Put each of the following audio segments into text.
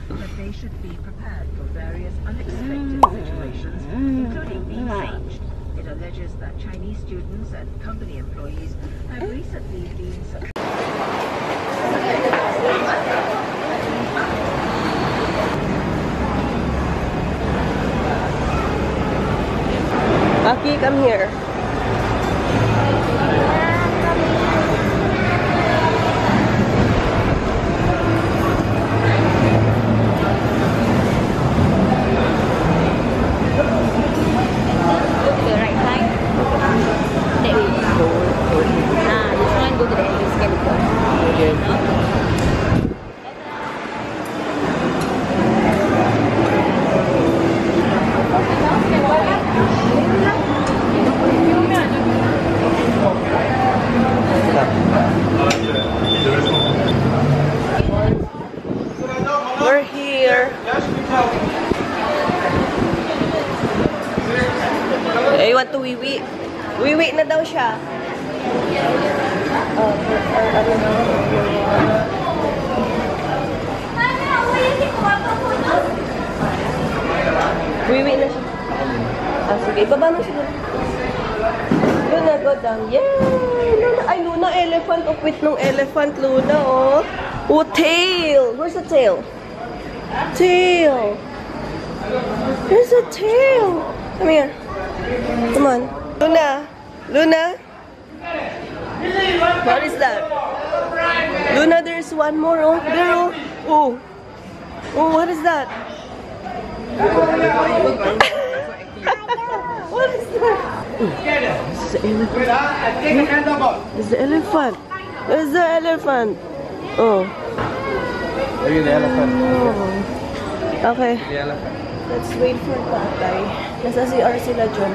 but they should be prepared for various unexpected situations, including being sieged. It alleges that Chinese students and company employees have recently been Aki, come here. We're here. I want to wiwi. Wiwi na daw siya. Wiwi na siya. Sige, ibaba na siya. Luna, go down. Yay! Luna. Ay, Luna, elephant. Upwit ng elephant, Luna, oh. Oh, tail. Where's the tail? Tail. There's a tail. Come here. Come on. Luna. Luna. What is that? Luna, there's one more. Oh, there. Oh. Oh. Oh, what is that? What is that? It's the elephant. It's the elephant. Oh. Are you the elephant? Oh. Okay. The elephant. Let's wait for Tatay. Nasa CR sila dyan.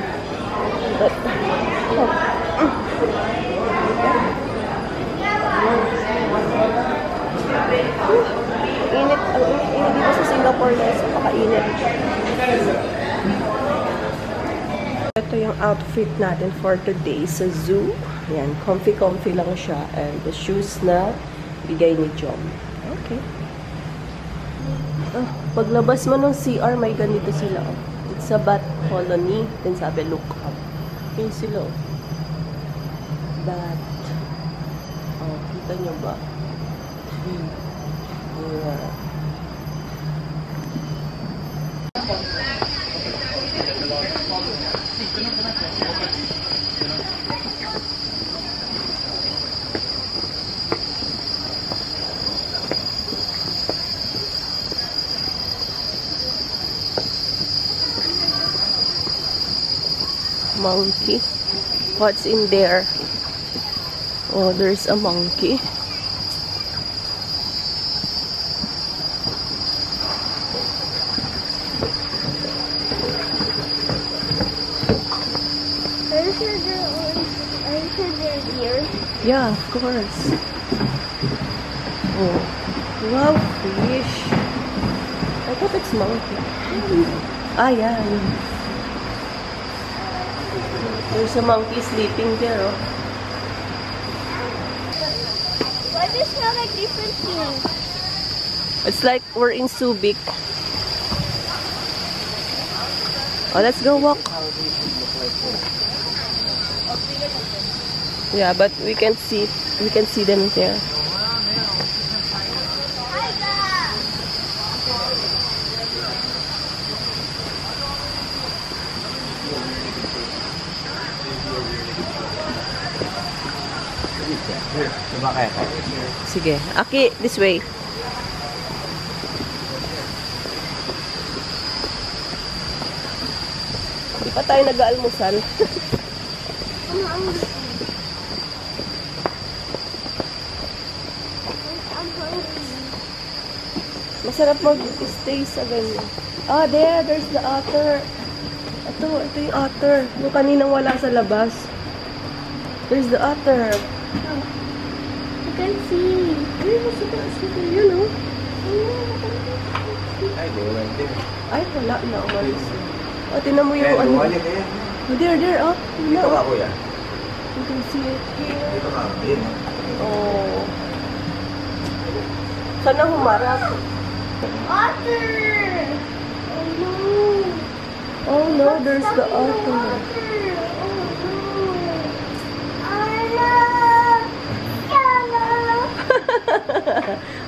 But, oh. Init. Ang init dito sa Singapore na isa. Pakainit. Ito yung outfit natin for today sa zoo. Yan. Comfy-comfy lang siya. And the shoes na bigay ni Jom. Okay. Oh, paglabas mo ng CR, may ganito sila. Oh. It's a bat colony. Then sabi, look up. Yun sila. Oh. Bat. Oh, kita nyo ba? Yeah. Monkey. What's in there? Oh, there's a monkey. Are you sure they're here? Yeah, of course. Oh, wow, fish. I thought it's monkey. Ah, yeah. There's a monkey sleeping there, oh. Why do they smell like different things? It's like we're in Subic. Oh, let's go walk. Yeah, but we can see them there. Sige, Aki, this way. Di pa tayo nag-aalmusal. Masarap mag-stay sa ganyan. Ah, there's the otter. Ito yung otter. Yung kaninang wala sa labas. There's the otter. You can see. Ay, masarap. You know? Ay, wala na. Umalis. Oh, tinan mo yung ano. Oh, there, oh. Dito ka, kuya. You can see it here. Dito ka, din. Oh. Sana humarap. Otter! Oh no! Oh no, there's the otter.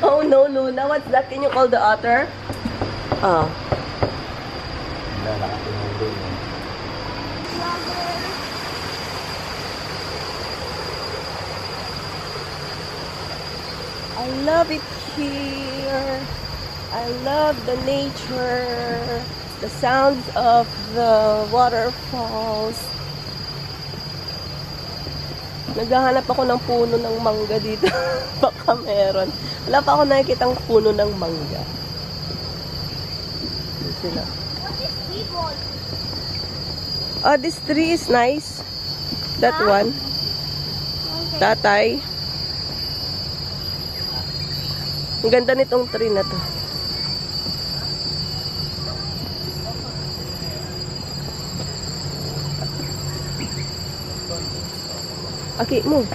Oh no, Luna, what's that? Can you call the otter? Ah. Wala, nakatingin din. I love it here. I love the nature. The sounds of the waterfalls. Naghahanap ako ng puno ng mangga dito. Baka meron. Wala pa ako nakikitang puno ng mangga. Sila. What is people? Oh, this tree is nice. That one. Okay. Tatay. Ang ganda nitong tree na to. Okay, move.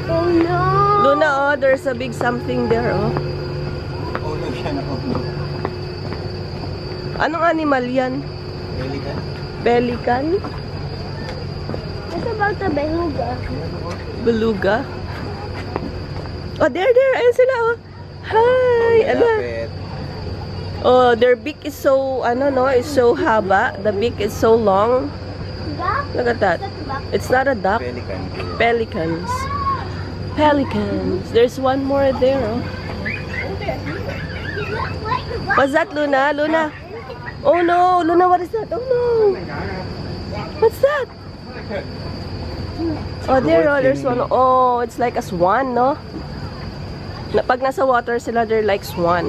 Oh no! Luna, oh, there's a big something there, oh. Ulog siya na ulog. Anong animal yan? Pelican? Pelican? What about the beluga? Beluga? Oh, there. Ayun sila, oh. Hi! Ano? Malapit. Oh, their beak is so, is so haba. The beak is so long. Duck? Look at that. That's duck. It's not a duck. Pelican. Pelicans. Pelicans. There's one more there, oh. What's that, Luna? Luna? Oh no! Luna, what is that? Oh no! What's that? Oh, there's one. Oh, it's like a swan, no? Pag nasa water sila, they're like swan.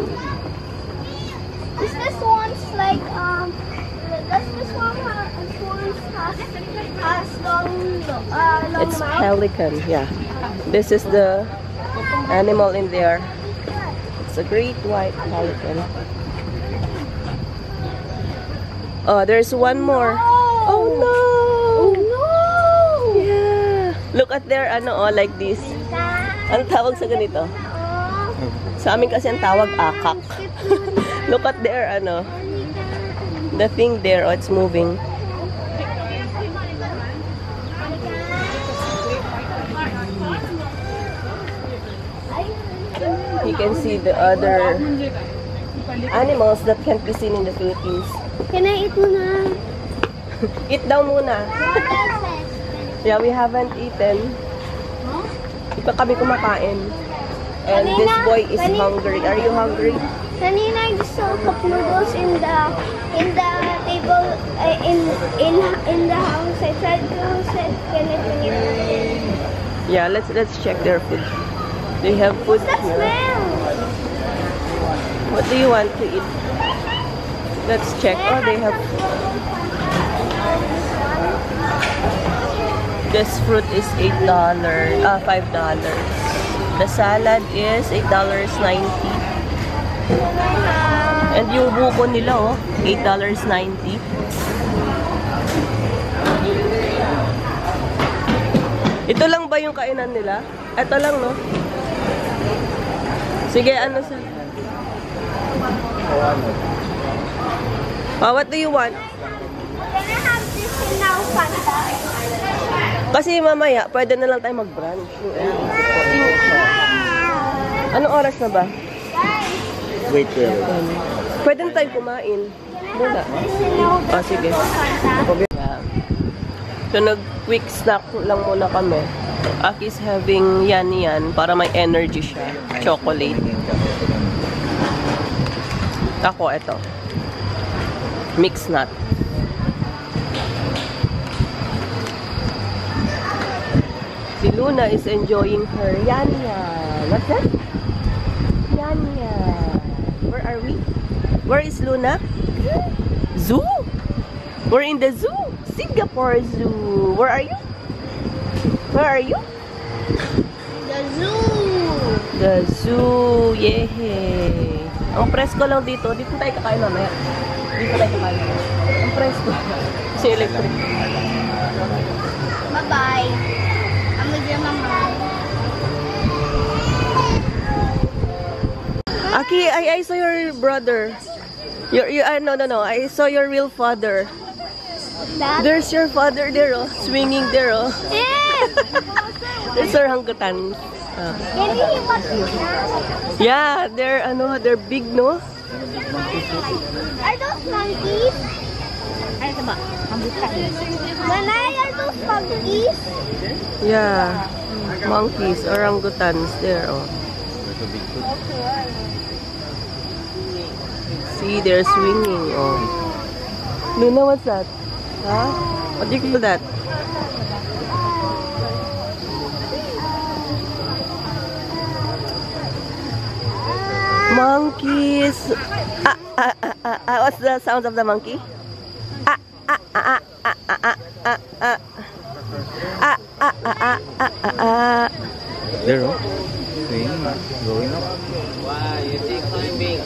Is this one's like, does this one has long It's mouth? pelican, yeah. This is the animal in there. It's a great white pelican. Oh, there's one more. Oh no! Oh no! Yeah. Look at their like this. Ano tawag sa ganito? Sa amin kasi ang tawag akak. Look at their the thing there, oh, it's moving. You can see the other animals that can't be seen in the Philippines. Can I eat muna? Eat daw muna. Yeah, we haven't eaten. Di pa kami kumakain. And this boy is hungry. Are you hungry? Kanina I just saw cup noodles in the table in the house. I tried to say, can I bring it? Yeah, let's check their food. They have food What's that here. smell? What do you want to eat? Let's check. Oh, they have. This fruit is $5. The salad is $8.90. And yung buko nila, oh, $8.90. Ito lang ba yung kainan nila? Ito lang, no? Sige, ano sa... Oh, what do you want? Can I have this in now, Fanta? Kasi mamaya, pwede na lang tayo mag-brunch. Anong oras na ba? Wait, wait. Pwede na tayo kumain. Muna. This in now, Ah, sige. Yeah. So, nag-quick snack lang muna kami. Aki's having yan para may energy siya. Chocolate. Ako, ito. Mixed nut. Si Luna is enjoying her yan-yan. What's that? Yan-yan. Where are we? Where is Luna? Zoo? We're in the zoo. Singapore Zoo. Where are you? Where are you? the zoo. The zoo. Yehey. Ang presko lang dito. Dito tayo kakain mamaya. Dito tayo kakain. Ang price ko. Si electric. Bye-bye. I'm with your mama. Aki, I saw your brother. No. I saw your real father. That? There's your father there, oh. Swinging there, oh. Yeah! There's orangutan. Can you hear what you now? Yeah, they're big, no? Are those monkeys? Manay, are those monkeys? Yeah. Monkeys, orangutans there, oh. See, they're swinging, oh. Luna, what's that? Huh? What do you call that? Monkeys. What's the sound of the monkey? There, oh. Swing, going up. Wow, you see climbing.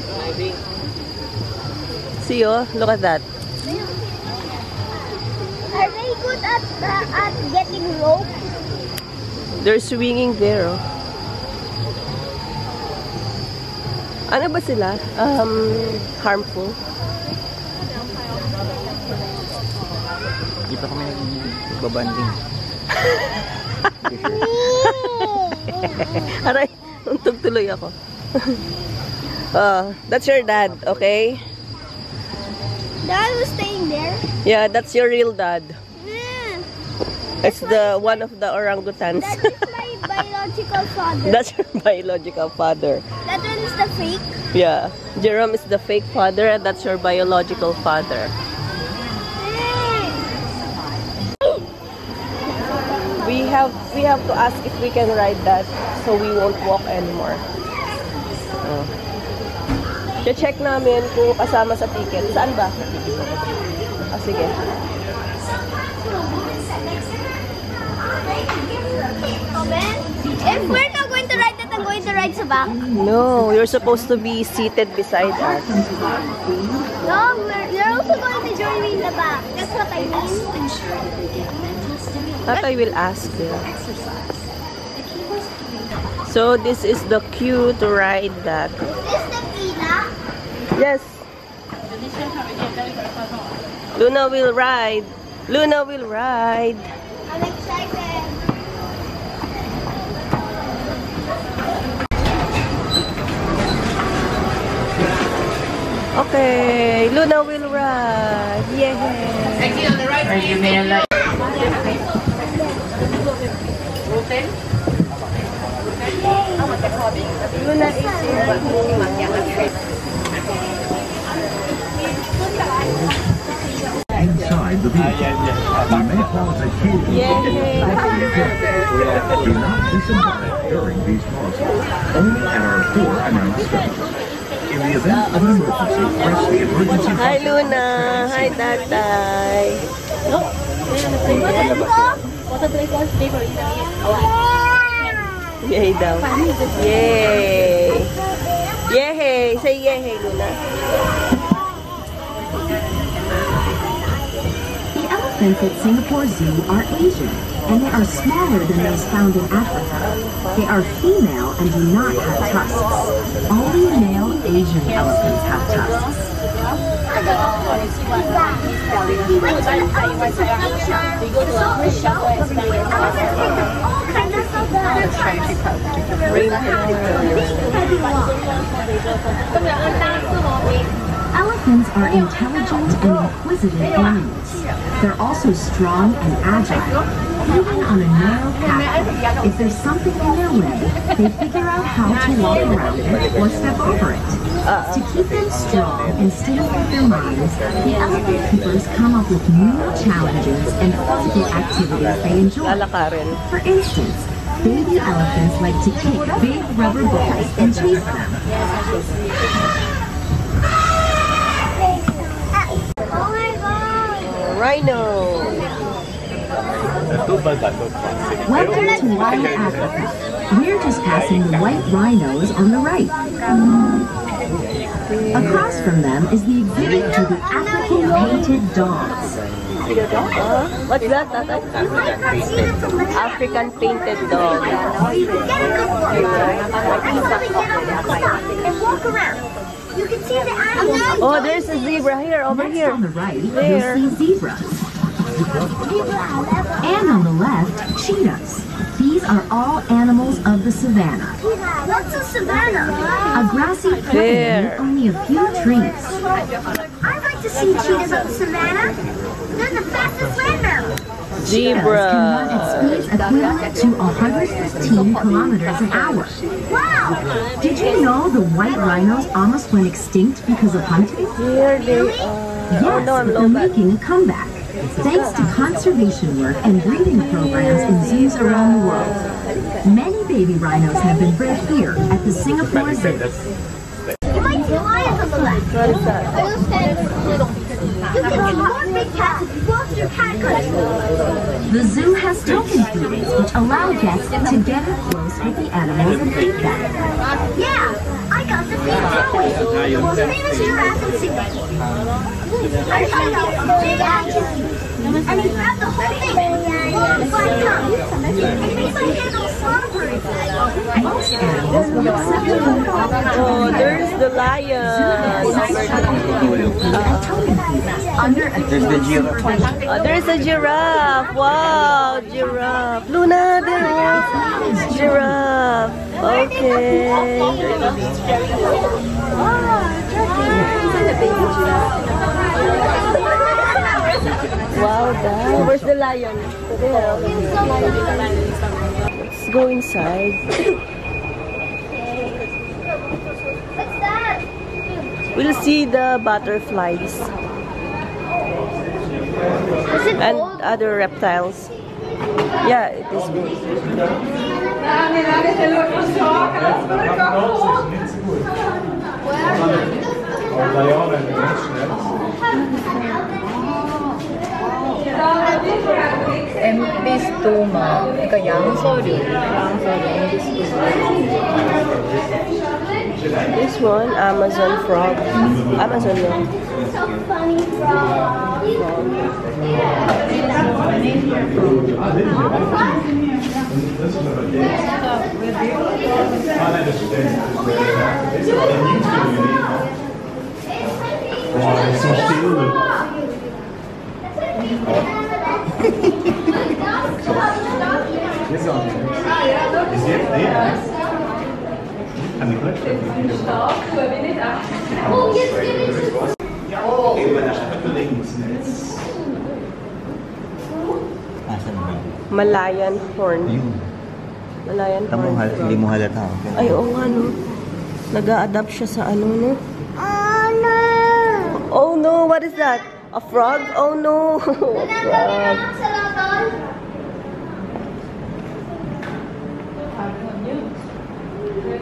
See, oh, look at that. Are they good at getting rope? They're swinging there, oh. Ano ba sila? Harmful? Hindi pa kami nagbabanding. Aray, untog tuloy ako. That's your dad, okay? Dad was staying there. Yeah, that's your real dad. Mm. It's the one of the orangutans. That is my biological father. That's your biological father. That one is the fake. Yeah, Jerome is the fake father and that's your biological father. We have to ask if we can ride that so we won't walk anymore. Check namin kung kasama sa ticket. Saan ba? Sige. If we're not going to ride that, I'm going to ride sa back. No, you're supposed to be seated beside us. No, you're also going to join me in the back. That's what I mean. That I will ask you. So this is the queue to ride that. Is the pila? Yes. Luna will ride. Luna will ride. I'm excited. Okay, Luna will ride. Yay! Exit on the right. Are you may like? Luna is inside the vehicle. We may pause occasionally. Yay! Do not disembark during these pauses. Only at our announced stations. In the event of an emergency, press the emergency Hi button. Luna! Hi Tatay! Yay daw. Yay! Yay! Say yay, Luna. The elephants at Singapore Zoo are Asian, and they are smaller than those found in Africa. They are female and do not have tusks. Only male Asian elephants have tusks. Elephants are intelligent and inquisitive animals. They're also strong and agile, even on a narrow path. If there's something in their way, they figure out how to walk around it or step over it. To keep them strong and stable with their minds, the elephant keepers come up with new challenges and physical activities they enjoy. Lalakarin. For instance, baby elephants like to kick big rubber balls and chase them. Oh my god! Rhino! Welcome to Wild Africa. We're just passing the white rhinos on the right. Across from them is the exhibit to the African painted dogs. What's that? African painted dog. And walk around. You can see the animals. Oh, there's a zebra here, over Next here. on the right, There. you'll see zebras. And on the left, cheetahs. These are all animals of the savannah. What's a savanna? A grassy plain There. with only a few trees. I'd like to see cheetahs of the savanna. They're the fastest land mammals. Cheetahs can run at speeds equivalent to 115 kilometers an hour. Wow! Did you know the white rhinos almost went extinct because of hunting? Here they are. Yes, Oh no, I'm but low they're back. making a comeback. Thanks to conservation work and breeding programs in zoos around the world. Many baby rhinos have been bred here at the Singapore Zoo. You might see lions on the left. What is that? You can see more big cats if you walk through cat country. The zoo has token feedings which allow guests to get up close with the animals and feed them. Yeah, I got to feed Zoe, the most famous giraffe in Singapore. I showed him a big action, and he grabbed the whole thing, long black tongue. It makes my head all slobbery. Most animals will accept a phone call Oh, there's the lion. under a There's the giraffe. Oh, there's a giraffe. Wow, giraffe. Luna, there is giraffe. Okay. Wow, that. Where's the lion? There. Let's go inside. What's that? We'll see the butterflies Is it and gold? other reptiles. Yeah, it is good. 엠피스토마. 그러니까 양서류. This one, Amazon frog. Amazon frog. So funny frog. Asan ba? Malayan horn. Ayun. Malayan horn. Hindi mo halata. Ay, oo nga, no. Nag-a-adapt siya sa ano, no? Oh no! Oh, no. What is that? A frog? Oh, no. A frog.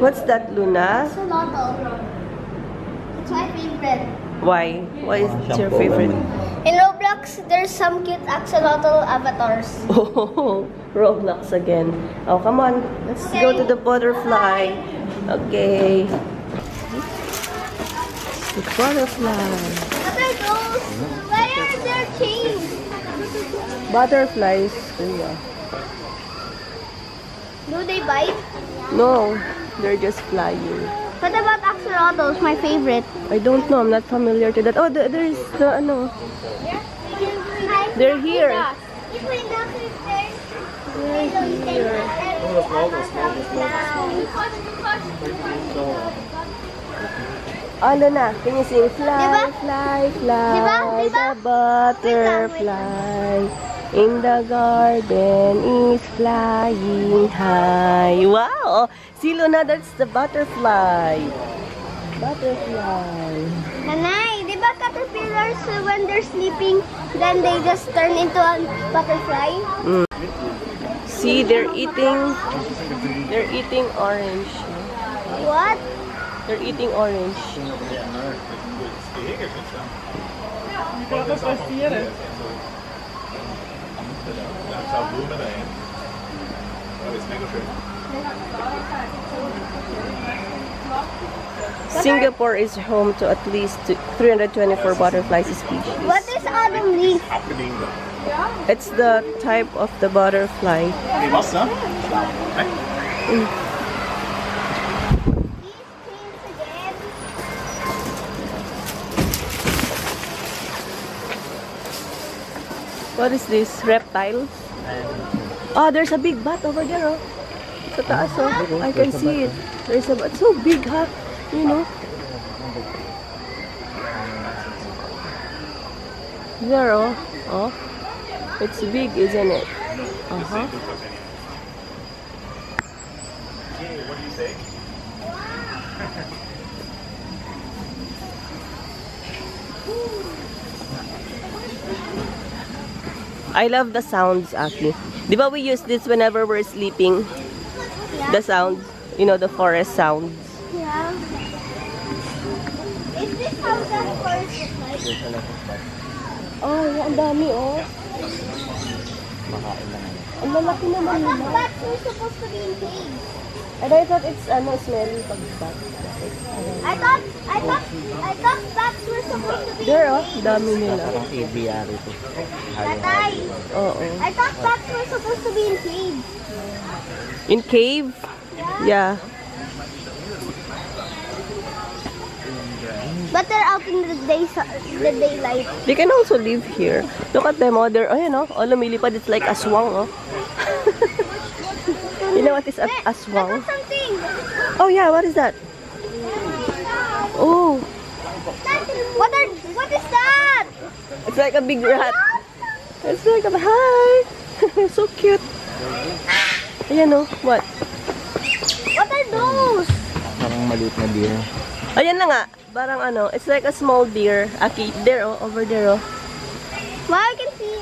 What's that, Luna? Axolotl. It's my favorite. Why? Why is it your favorite? In Roblox, there's some cute axolotl avatars. Oh, Roblox again. Oh, come on. Let's go to the butterfly. Okay. The butterfly. What are those? Why are there chains? Butterflies. Yeah. Do they bite? No, they're just flying. What about axolotls? My favorite. I don't know. I'm not familiar to that. Oh, there's the ano. They're here. Ano na? Can you sing fly, Diba? fly, fly, Diba? Diba? the butterfly in the garden is flying high. Wow! See, Luna, that's the butterfly. Butterfly. Nanay, di ba caterpillars when they're sleeping, then they just turn into a butterfly? See, they're eating orange. What? They're eating orange. Singapore is home to at least 324 butterfly species. What is autumn leaf? It's the type of the butterfly. These things again. What is this? Reptile? Oh, there's a big bat over there, oh. Sa taas, oh. I can see it. There's a bat. So big, huh? You know? There, oh. Oh. It's big, isn't it? Uh-huh. What do you say? I love the sounds, Aki. Di ba we use this whenever we're sleeping? Yeah. The sounds, you know, the forest sounds. Yeah. Is this how the forest is like? Oh, yeah, ang dami, oh. Ang lalaki naman I thought nila. bats were supposed to be in caves. And I thought it's, smelly pag bat. I thought bats were supposed to be There, in oh, caves. dami nila. aviary to. Tatay, Oo. I thought bats were supposed to be in caves. In cave? Yeah. But they're out in the daylight. They can also live here. Look at them, oh. They're, oh, oh, lumilipad. It's like aswang, oh. You know what is aswang? That's something. Oh, yeah, what is that? Oh, What is that? it's like a big rat. It's like a, hi. So cute. Ayan, oh. What? What are those? Parang maliit na deer. Ayan na nga. Parang ano, it's like a small deer. Aki, there, oh, over there, oh. Wow, I can see it.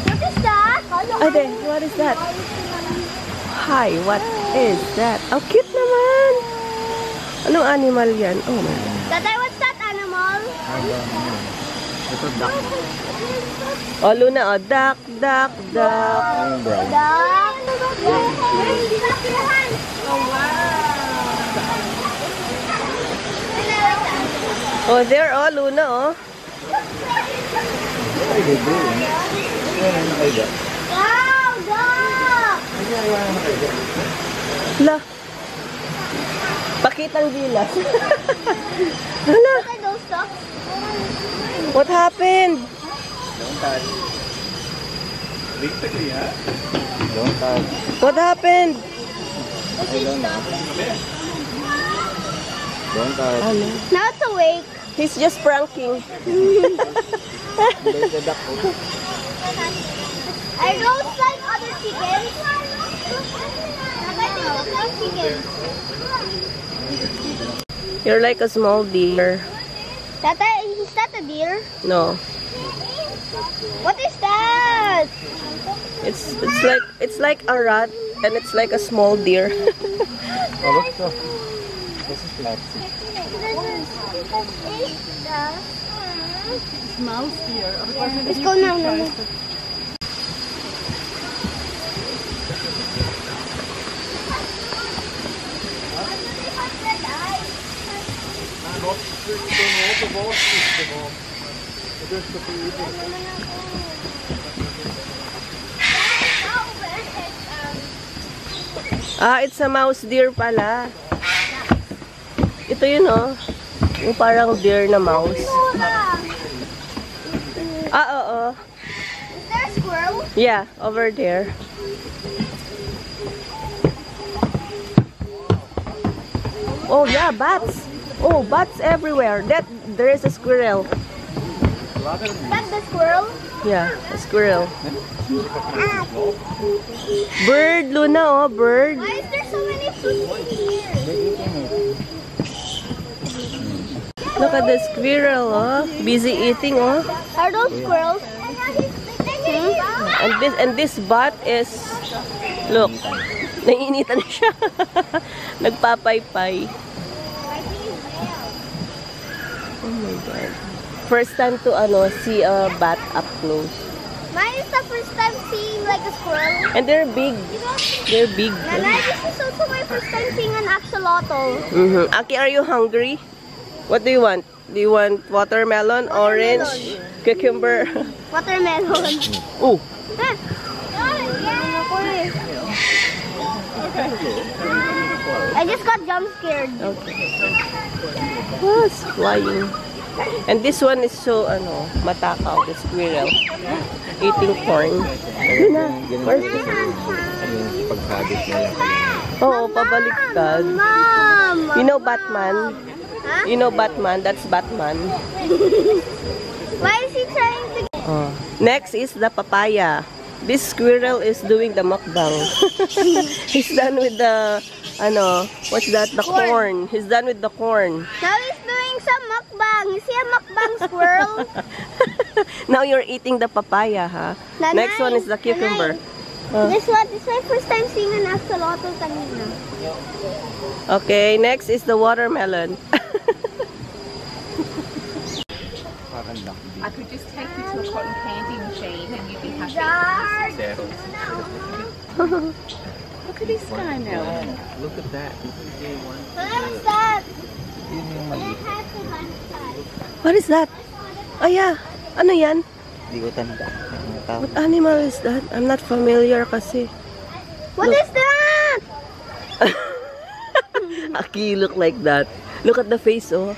What is that? Ate, what is that? Hi, what is that? Oh, cute naman. Anong animal yan? Oh my God. Tatay, what's that animal? Ito duck. Oh, Luna, oh. Duck, duck, duck. Ang brown. Duck. Oh, wow. Oh, there, oh, Luna, oh. What are they doing? Ano kayo dyan? Wow, duck. La. Pakitang gilas. Hala, What are those ducks? what happened? Don't touch. Don't touch. What happened? Don't touch. Ano? Now it's awake. He's just pranking. There's the duck. I don't like other chickens. Tatay, they look like chickens. You're like a small deer. Tatay, is that a deer? No. What is that? It's like a rat and it's like a small deer. Oh, look ito. This is Latsi. Let's go now. Ah, it's a mouse deer pala. Ito yun, oh. Yung parang deer na mouse. Ah, oo. Is there a squirrel? Yeah, over there. Oh, yeah, bats. Oh, bats everywhere. There is a squirrel. That's the squirrel? Yeah, a squirrel. Bird, Luna, oh, bird. Why is there so many food here? Look at the squirrel, oh. Busy eating, oh. Are those squirrels? And this bat is, look, naiinitan siya. Nagpapaypay. Oh my God. First time to see a bat up close. Mine is the first time seeing like a squirrel. And they're big. They're big. Nana, this is also my first time seeing an axolotl. Aki, are you hungry? What do you want? Do you want watermelon, orange, cucumber? Watermelon. Oh. I just got jump scared. Okay. Oh, it's flying. And this one is so, matakaw, the squirrel. Eating corn. Yun na. Oo, pabaliktad. Mom! You know Batman? Huh? You know Batman? That's Batman. Why is he trying to... Oh. Next is the papaya. This squirrel is doing the mukbang. He's done with the, what's that? The corn. He's done with the corn. Now he's doing some mukbang. Is he a mukbang squirrel? Now you're eating the papaya, huh? Nanay, Next one is the cucumber. This is my first time seeing an axolotl kanina. Okay, next is the watermelon. I could just take you to a cotton candy machine and you'd be happy. Look at this guy now. Look at that. What's that? What is that? Oh yeah. Ano yan? Hindi ko tanda. What animal is that? I'm not familiar kasi. What is that? Aki, look like that. Look at the face, oh.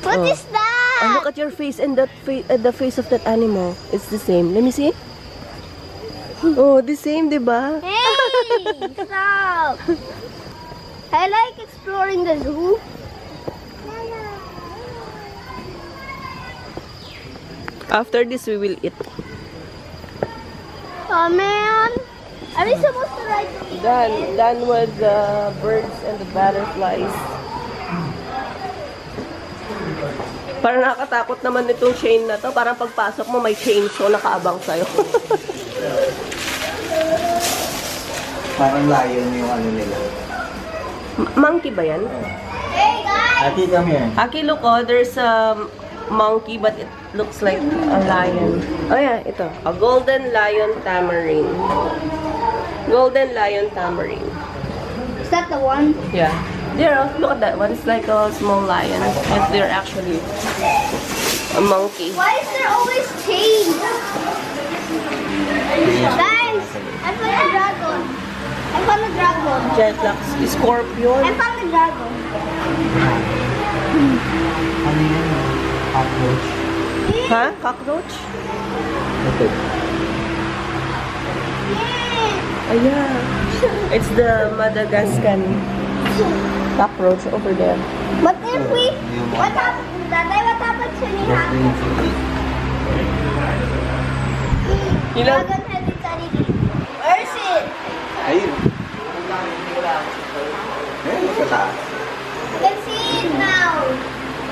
What is that? Oh, look at your face and that the face of that animal. It's the same. Let me see. Oh, the same, diba? Hey, stop. I like exploring the zoo. After this, we will eat. Oh man. Are we supposed to ride the Done with the birds and the butterflies. Parang nakakatakot naman itong chain na to. Parang pagpasok mo, may chainsaw nakaabang sa'yo. Parang lion yung ano nila. Monkey ba yan? Hey guys! Ati, come here. Aki, look, oh, there's a monkey but it looks like a lion. Oh yeah, ito. A golden lion tamarin. Golden lion tamarin. Is that the one? Yeah. There, oh, look at that one. It's like a small lion. But they're actually a monkey. Why is there always change? Guys, I found a dragon. I found a dragon. Jetlax. Scorpion. I found a dragon. Ano yan? Cockroach. Ha? Cockroach? Ito. Yeah. Oh yeah. It's the Madagascan cockroach over there. But if we... What happened? Tatay, what happened to me? Dragon had its Where is it? Ayun. Ayun, sa taas. I can see it now.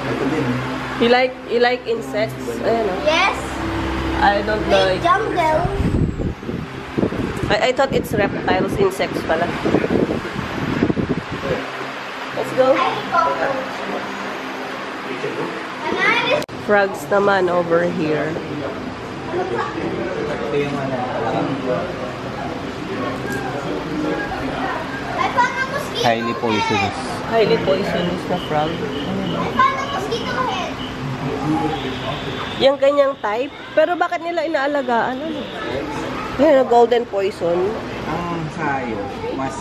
Ito din. You like insects? Ayan, oh. Yes. I don't Big like. jungle. I thought it's reptiles, insects pala. Let's go. Frogs naman over here. Ito yung ano. I found a mosquito. Highly poisonous. Highly poisonous na frog. I found a mosquito head. Yung ganyang type. Pero bakit nila inaalagaan? Ano? Yan, golden poison. Ang sayo, mas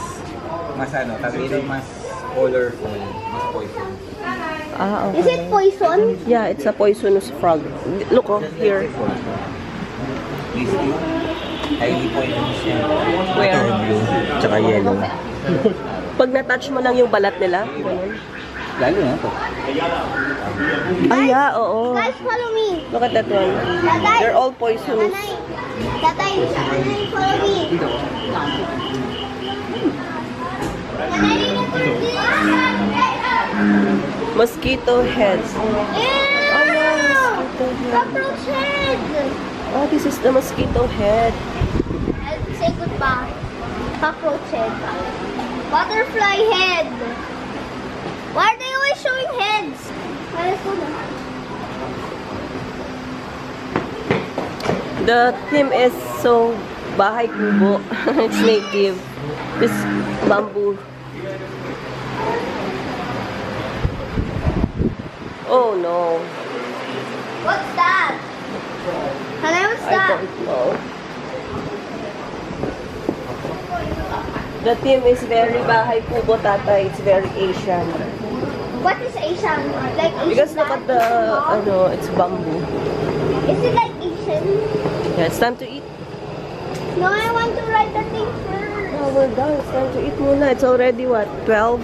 ano, tawagin mas colorful, mas poison. Ah, Is okay. it poison? Yeah, it's a poisonous frog. Look, oh, here. Please do. Highly poisonous yan. Where? Ito, blue, tsaka yellow. Pag na-touch mo lang yung balat nila, ganun. Lalo na ito. Ay, yeah, oo. Guys, follow me. Look at that one. Tatay. They're all poisonous. Nanay. Tatay, nanay, follow me. Nanay, Mosquito heads. Ew! Mosquito head. Cockroach head. Oh, this is the mosquito head. I'll say goodbye. Cockroach head. Butterfly head. Why are they always showing heads? Let's go now. The theme is so bahay kubo. It's native. This bamboo. Oh no. What's that? Hello, what's I that? don't know. The theme is very bahay kubo, tata. It's very Asian. What is Asian? Like Asian? Because look at the, it's bamboo. Is it like Asian? Yeah, it's time to eat. No, I want to write the thing first. Oh, we're done. It's time to eat muna. It's already what? 12?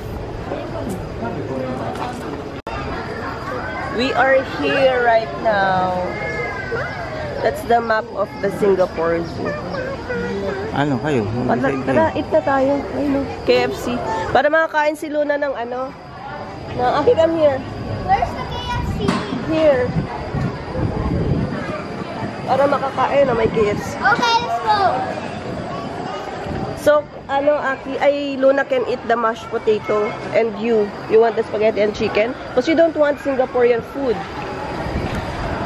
We are here right now. That's the map of the Singapore Zoo. Ano kayo? Tara, eat na tayo. Ayun, KFC. Para makakain si Luna ng ano. Aki, come here. Where's the KFC? Here. Para makakain na may KFC. Okay, let's go. So, Aki, Luna can eat the mashed potato. And you want the spaghetti and chicken? Because you don't want Singaporean food.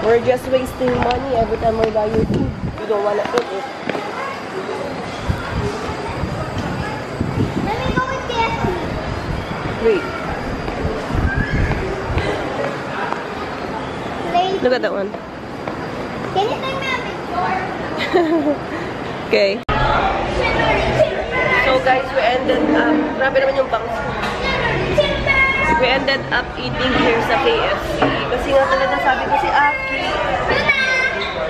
We're just wasting money every time we buy your food. You don't want to eat it. Let me go with KFC. Wait. Play. Look at that one. Can you take me a picture? Okay. So guys, we ended up, grabe naman yung bangs. We ended up eating here sa KFC. Kasi nga talaga sabi ko si Aki.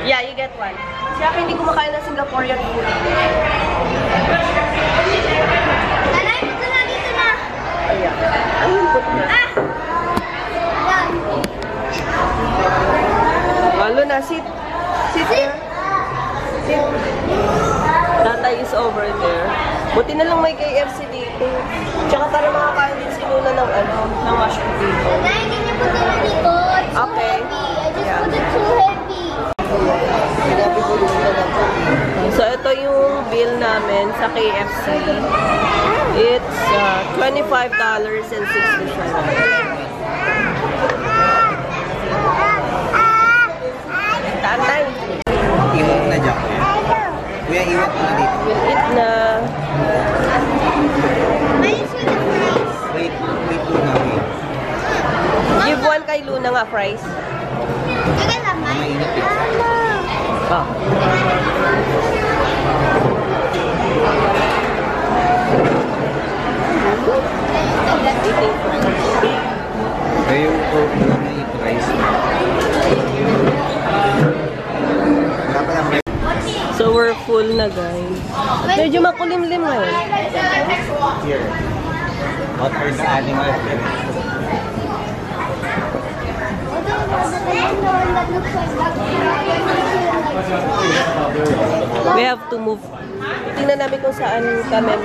Yeah, you get one. Si Aki hindi kumakain ng Singaporean food. Nanay, dito na, dito na. Ayan. Ano yung put niya? Yan. Malo na, sit. Sit there. Sit. Tatay is over there. Buti na lang may KFC dito. Tsaka para makakain din si Luna ng ng mashed potato. Nanay, can you put it dito? It's too Okay. heavy. I just Yeah. put it too heavy. So, ito yung bill namin sa KFC. It's $25.60. Tatay. Iwan na dyan, kuya. Kuya, iwan ko na dito. We'll eat na. Mine is with the fries. Wait Luna, wait. Give one kay Luna nga, fries. You can have mine. Mainit eh. Oh. Kaya yung pork na may price. So, we're full na, guys. Medyo makulimlim ngayon. Here. What are the animals? We have to move. Tingnan namin kung saan kami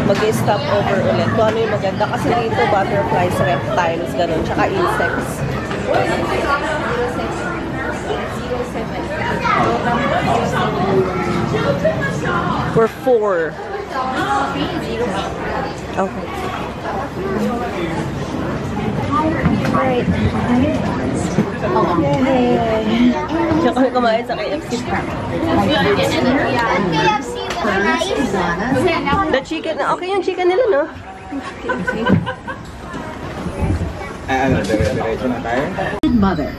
mag-stop over ulit. Kung ano yung maganda. Kasi dito, butterflies, reptiles, ganun. Tsaka insects. We're 4. Okay. Alright. Tsaka kami kumain sa KFC. KFC was nice. The chicken, okay yung chicken nila, no? Ano, diretso na tayo? Mother.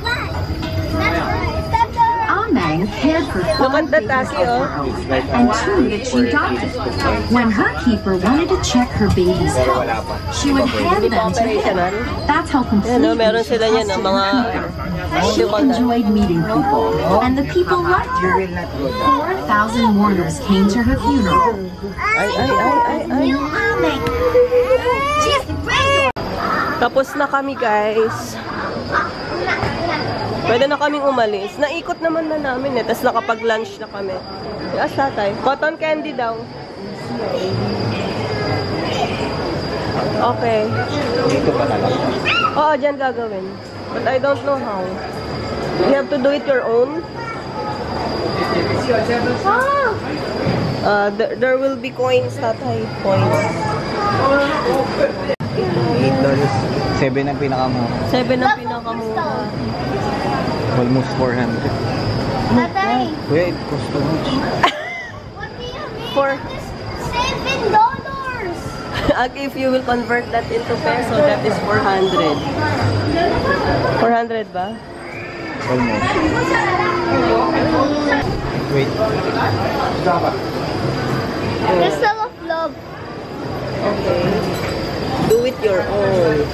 Amang cared for Look at 5 the babies Taki, of her own, and 2 that she adopted. When her keeper wanted to check her baby's health, she would hand them to him. That's how completely meron she sila yan, trusted mga, her keeper. She enjoyed meeting people, and the people liked her. 4,000 mourners came to her funeral. ay. New Amang. She's great. Tapos na kami, guys. Pwede na kaming umalis. Naikot naman na namin eh. Tapos nakapag-lunch na kami. Yes, tatay. Cotton candy daw. Okay. Dito pa talaga. Oo, dyan gagawin. But I don't know how. You have to do it your own. There will be coins, tatay. Coins. $8. 7 ang pinakamura. 7 ang pinakamura. Almost 400. Tatay, Kuya, it costs too much. what do you mean? For $7. if you will convert that into peso, that is 400. 400 ba? Almost. Wait. Crystal of love. Okay. Do it your own.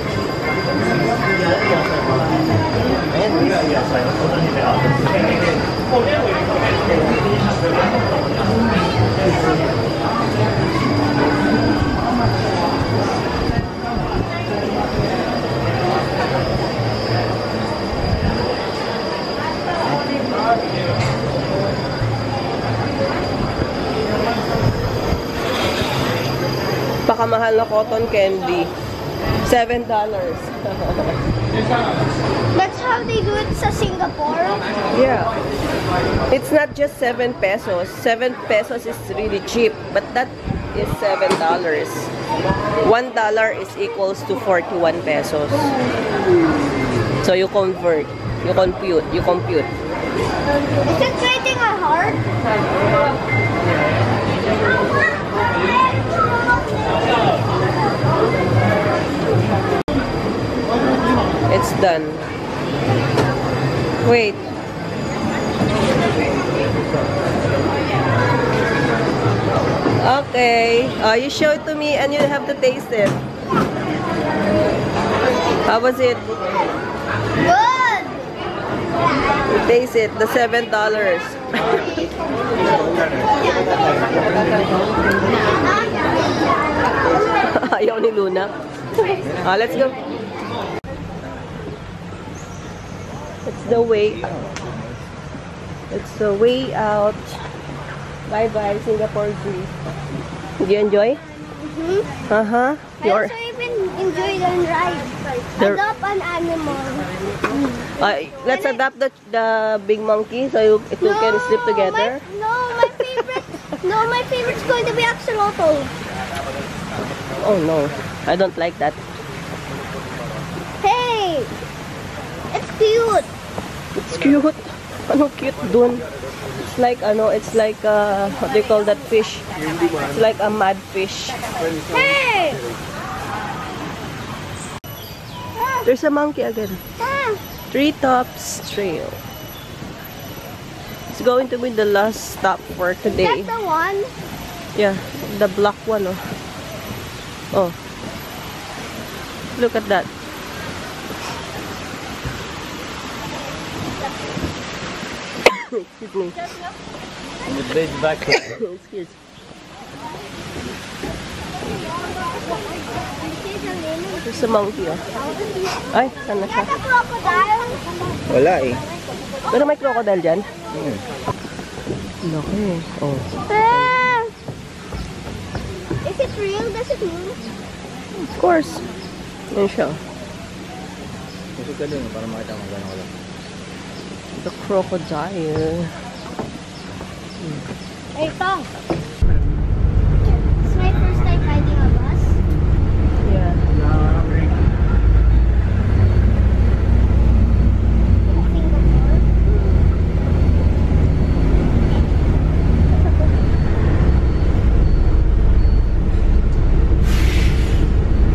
Pakamahal na cotton candy. $7. That's how they do it sa Singapore. Yeah. It's not just 7 pesos. 7 pesos is really cheap, but that is $7. $1 is equals to 41 pesos. So you convert, you compute. Is it creating a heart? It's done. Wait. Okay. You show it to me and you have to taste it. How was it? Good. You taste it. The $7. Ayaw ni Luna. Let's go. It's the way out. It's the way out. Bye-bye, Singapore Zoo. Did you enjoy? Uh-huh. I also even enjoy the ride. Adopt an animal. Let's adopt the big monkey so you can sleep together. My favorite's going to be Axolotl. Oh no, I don't like that. Hey! It's cute. It's cute. Ano cute dun? It's like what do you call that fish? It's like a mad fish. Hey! There's a monkey again. Ah, Treetops Trail. It's going to be the last stop for today. that's the one. Yeah, the black one. Oh, look at that. Excuse me. The bridge back. Excuse. There's a monkey, oh. Ay, sana siya? That's a crocodile. Wala eh. Pero may crocodile dyan? Laki. Oh. Ah. Is it real? Does it move? Of course. Yan siya. Gusto ka dun para makita mo gano'n ko lang. The crocodile. Hey, Tong. It's my first time riding a bus. Yeah.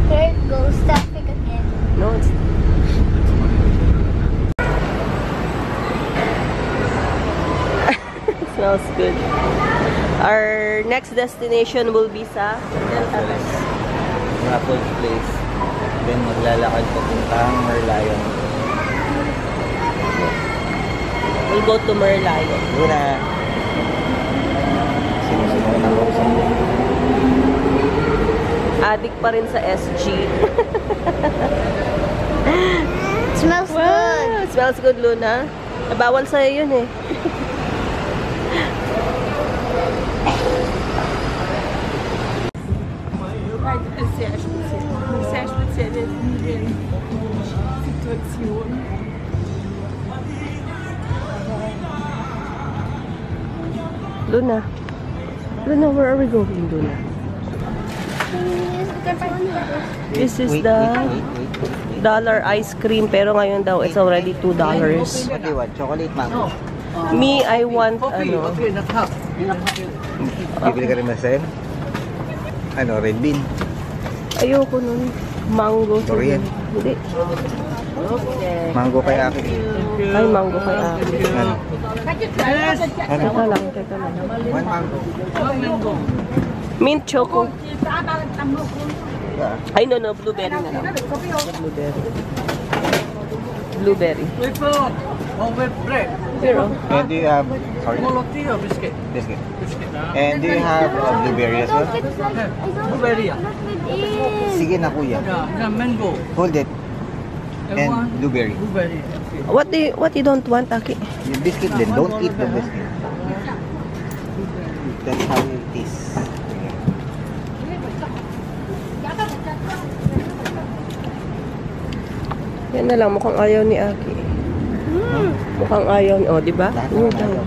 There it goes, traffic again. No, it's... It smells good. Our next destination will be sa Raffles Place. Then maglalakad papuntang Merlion. We'll go to Merlion. Una. Sinusunod ako sa Addict pa rin sa SG. It smells good. Wow, it smells good, Luna. Bawal sa'yo yun eh. Sehr spezielle Situation. Luna. Luna, where are we going, Luna? This is the $1 ice cream, pero ngayon daw it's already $2. What do you want? Chocolate mango? Me, I want, ano. Bibili ka rin na sen? Ano, red bean? Ayoko nun. Mango. Durian. Hindi. Mango kay Aki. Ay, mango kay Aki. Ano? Teka lang. One mango. Mint choco. Yeah. Ay, no, blueberry na lang. Blueberry. Here, oh. And do you have, sorry? biscuit? Biscuit. And do you have blueberry as well? Blueberry. Sige na kuya. Mango. Hold it. And blueberry. Blueberry. What you don't want, Aki? Yung biscuit din. Don't eat the biscuit. That's how it is. Yan na lang, mukhang ayaw ni Aki. Mukhang ayaw ni, oh, di ba? Lahat naman ayaw.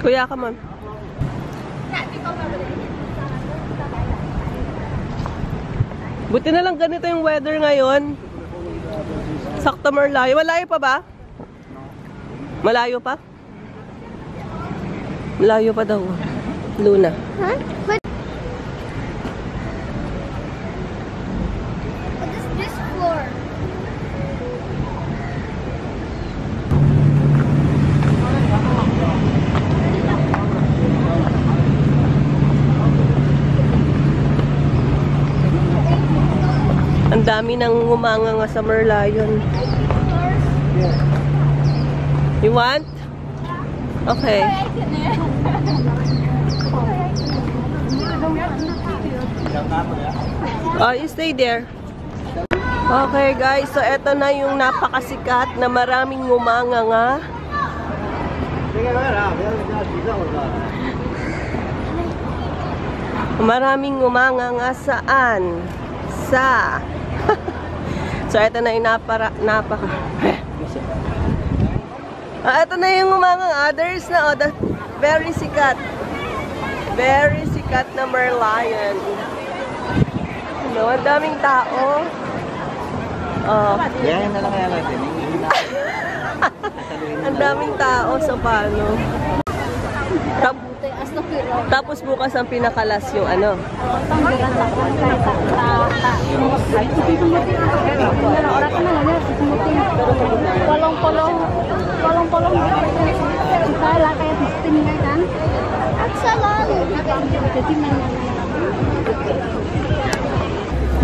Kuya ka man. Buti na lang ganito yung weather ngayon. Sakto malayo. Malayo pa ba? Malayo pa? Malayo pa daw. Luna. Huh? What is this floor? Ang dami nang ngumanga nga sa Merlion. You want? Okay. Oh, you stay there. Okay guys, so eto na yung napakasikat na maraming ngumanga nga. Maraming ngumanga nga saan? Sa so eto na yung eto na yung ngumanga nga. Others na, oh, the very sikat. Very sikat na Merlion. No, ang daming tao. Oh. Yan na lang kaya natin. Ang daming tao sa paano. Tapos bukas ang pinakalas yung ano.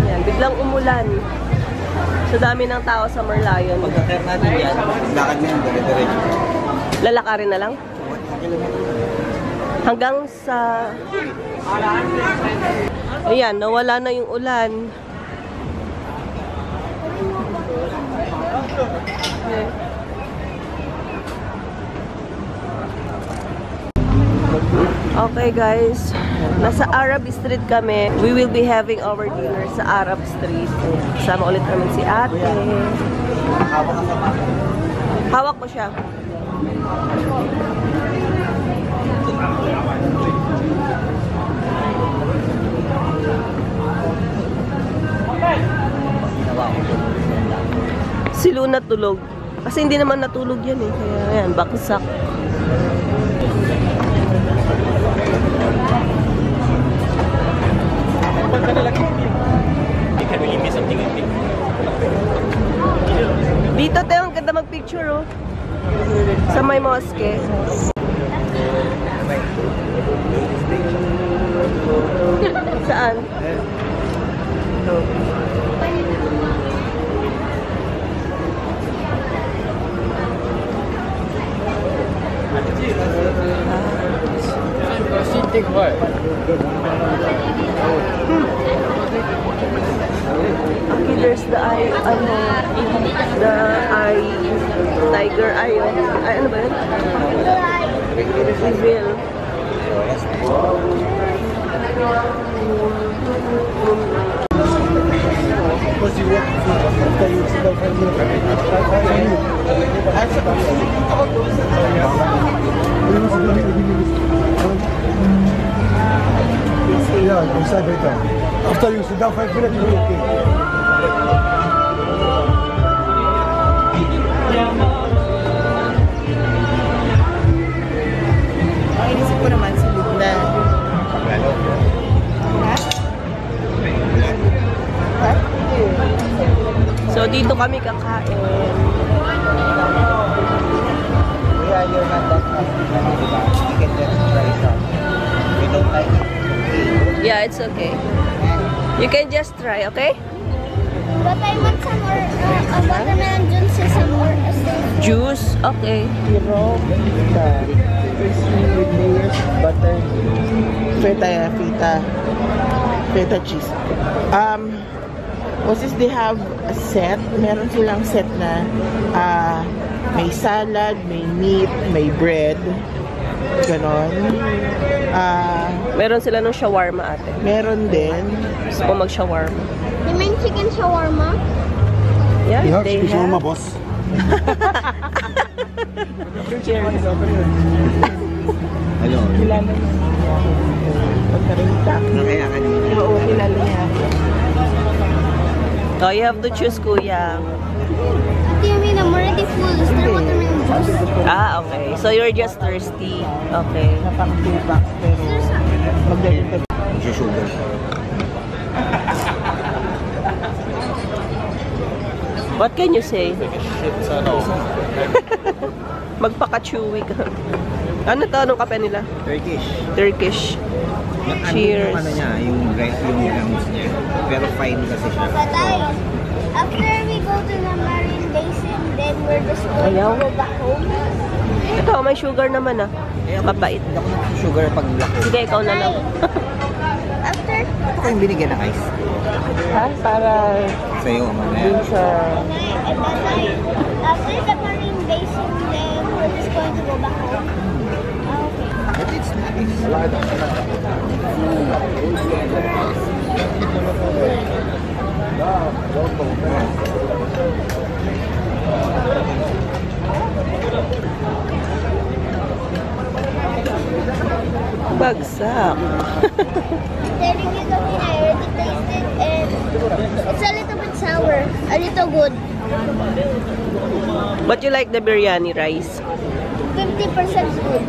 Yan, biglang umulan. So dami ng tao sa Merlion. Pagka-care natin yan, lakad na yan, dire-diretso. Lalakarin na lang? Hanggang sa... Ayan, nawala na yung ulan. Okay guys, nasa Arab Street kami. We will be having our dinner sa Arab Street. Kasama ulit namin si ate. Hawak ko siya. Si Luna tulog. Kasi hindi naman natulog yan eh. Kaya yan, baksak. Dito tayo, ang ganda mag-picture oh. Sa may mosque. Saan? Okay, there's the eye, the eye, tiger eye, ay, ano ba yun? Reveal. This Yeah, inside right now. After you sit down 5 minutes, you'll be okay. Inisip ko naman sa Lugna. So, dito kami kakain. Yeah, you're not that happy. You can just try some. We don't like it. Yeah, it's okay. You can just try, okay? But I want some more watermelon juice and some more Juice? Okay. Tiro, crispy with layers, butter, feta cheese. Since they have a set, meron silang set na may salad, may meat, may bread, ganon. Meron sila ng shawarma, ate. Meron din. Gusto ko mag-shawarma. You mean chicken shawarma? Yeah, Yeah, they chicken shawarma, have. boss. Hello. Kilala niya. Pagkarinta. Kaya kanina. Oo, kilala niya. Oh, you have to choose, kuya. What do you mean? I'm already full. Is there watermelon juice? Ah, okay. So, you're just thirsty. Okay. Napang-2 pero magdaling ka. Sugar. What can you say? Magpaka-chewy ka. Ano to? Anong kape nila? Turkish. Turkish. Cheers. Yung ano niya, yung grounds niya. Pero fine kasi siya. But after we go to the Marine Basin, then we're just going to go back home. Ito, may sugar naman ah. Mabait. Hindi ako nag-sugar pag black. Sige, ikaw na lang. After Ito ko yung binigyan ng ice. Ha? Para Sa'yo, mamaya. dun sa... after the Marine Basin, then we're just going to go back home. Okay. But it's nice. Bagsak. Telling you something, I already tasted and it's a little bit sour, a little good. But you like the biryani rice? 50% good.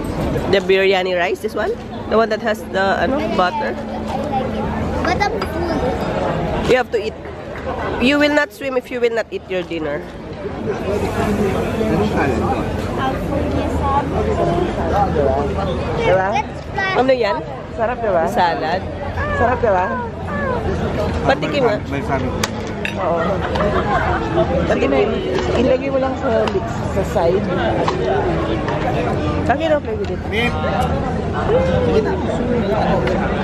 The biryani rice, this one? The one that has the butter? I like it. But I'm full. You have to eat. You will not swim if you will not eat your dinner. Anong kalan to? I'm full, yes, I'm full. Diba? Let's fly. Ano yan? Sarap, diba? Salad? Sarap, diba? Patikim nga. Balsamic. Oo. Patikim. Ilagay mo lang sa side. Okay, no, play with it. Sige na.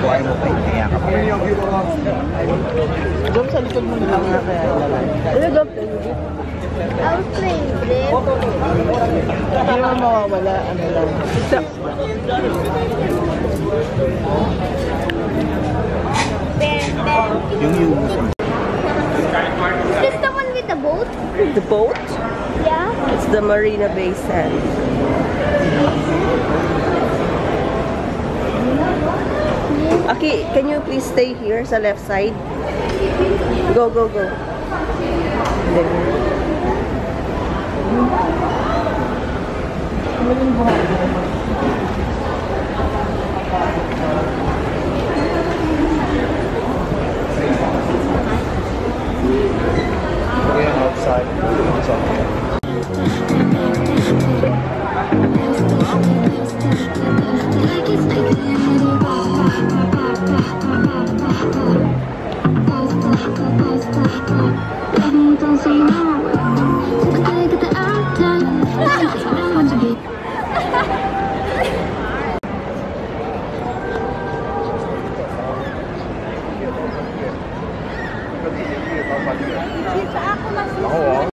Buhay mo pa yung kaya ka pa. Doon sa likod mo lang nga kaya lalay. Ano daw play with it? I'll play with it. Hindi naman mawawala, ano lang. Yung humus mo. Is this the one with the boat? The boat? Yeah. It's the Marina Bay Sands. Aki, can you please stay here sa left side? Go, go, go. Outside. It's okay. Don't say no. I get the appetite.